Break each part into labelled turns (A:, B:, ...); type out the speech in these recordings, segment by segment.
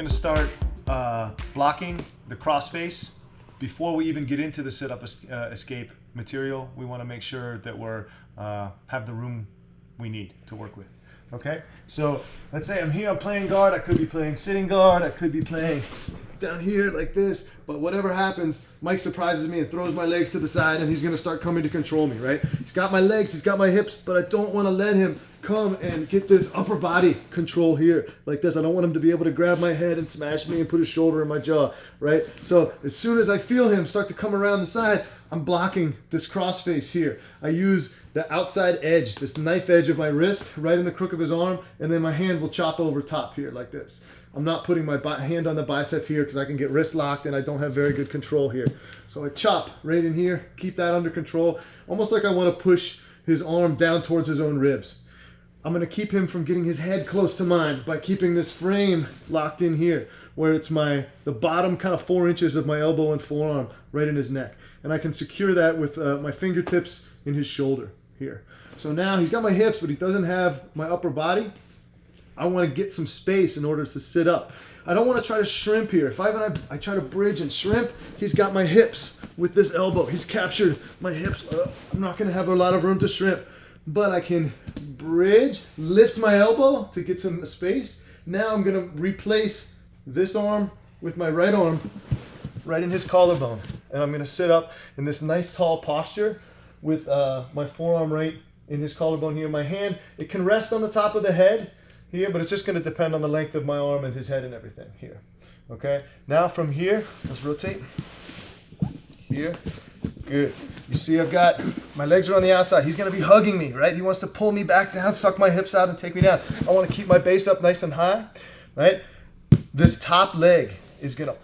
A: gonna start blocking the crossface. Before we even get into the sit-up escape material, we wanna make sure that we're have the room we need to work with. Okay, so let's say I'm here, I'm playing guard, I could be playing sitting guard, I could be playing down here like this, but whatever happens, Mike surprises me and throws my legs to the side and he's gonna start coming to control me, right? He's got my legs, he's got my hips, but I don't wanna let him come and get this upper body control here like this. I don't want him to be able to grab my head and smash me and put his shoulder in my jaw, right? So as soon as I feel him start to come around the side, I'm blocking this crossface here. I use the outside edge, this knife edge of my wrist right in the crook of his arm, and then my hand will chop over top here like this. I'm not putting my hand on the bicep here because I can get wrist locked and I don't have very good control here. So I chop right in here, keep that under control, almost like I want to push his arm down towards his own ribs. I'm going to keep him from getting his head close to mine by keeping this frame locked in here, where it's the bottom kind of 4 inches of my elbow and forearm right in his neck. And I can secure that with my fingertips in his shoulder here. So now he's got my hips, but he doesn't have my upper body. I want to get some space in order to sit up. I don't want to try to shrimp here. If I try to bridge and shrimp, he's got my hips with this elbow. He's captured my hips. I'm not going to have a lot of room to shrimp, but I can bridge, lift my elbow to get some space. Now I'm going to replace this arm with my right arm right in his collarbone. And I'm going to sit up in this nice tall posture with my forearm right in his collarbone here. My hand, it can rest on the top of the head here, but it's just going to depend on the length of my arm and his head and everything here. Okay, now from here, let's rotate. Here, good. You see I've got, my legs are on the outside. He's going to be hugging me, right? He wants to pull me back down, suck my hips out and take me down. I want to keep my base up nice and high, right? This top leg is going to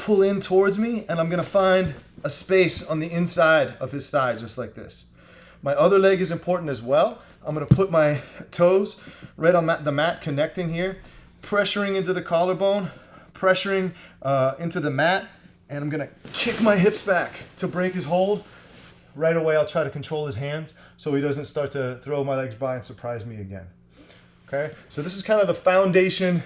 A: pull in towards me and I'm going to find a space on the inside of his thigh just like this. My other leg is important as well. I'm going to put my toes right on the mat connecting here, pressuring into the collarbone, pressuring into the mat, and I'm going to kick my hips back to break his hold. Right away I'll try to control his hands so he doesn't start to throw my legs by and surprise me again. Okay, so this is kind of the foundation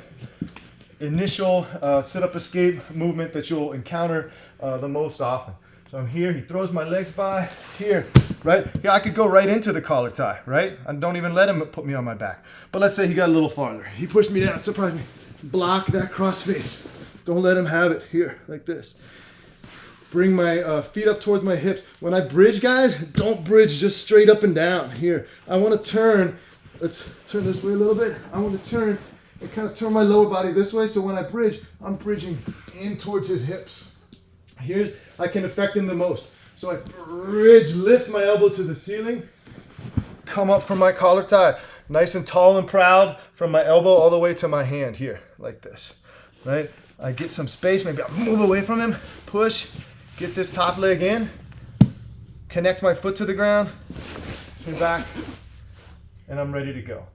A: initial sit-up escape movement that you'll encounter the most often. So I'm here, he throws my legs by, here, right? Yeah, I could go right into the collar tie, right? And don't even let him put me on my back. But let's say he got a little farther. He pushed me down, surprised me. Block that cross face. Don't let him have it, here, like this. Bring my feet up towards my hips. When I bridge, guys, don't bridge just straight up and down, here. I want to turn, let's turn this way a little bit. I want to turn and kind of turn my lower body this way, so when I bridge, I'm bridging in towards his hips. Here, I can affect him the most. So I bridge, lift my elbow to the ceiling, come up from my collar tie, nice and tall and proud from my elbow all the way to my hand here, like this, right? I get some space, maybe I'll move away from him, push, get this top leg in, connect my foot to the ground, and back, and I'm ready to go.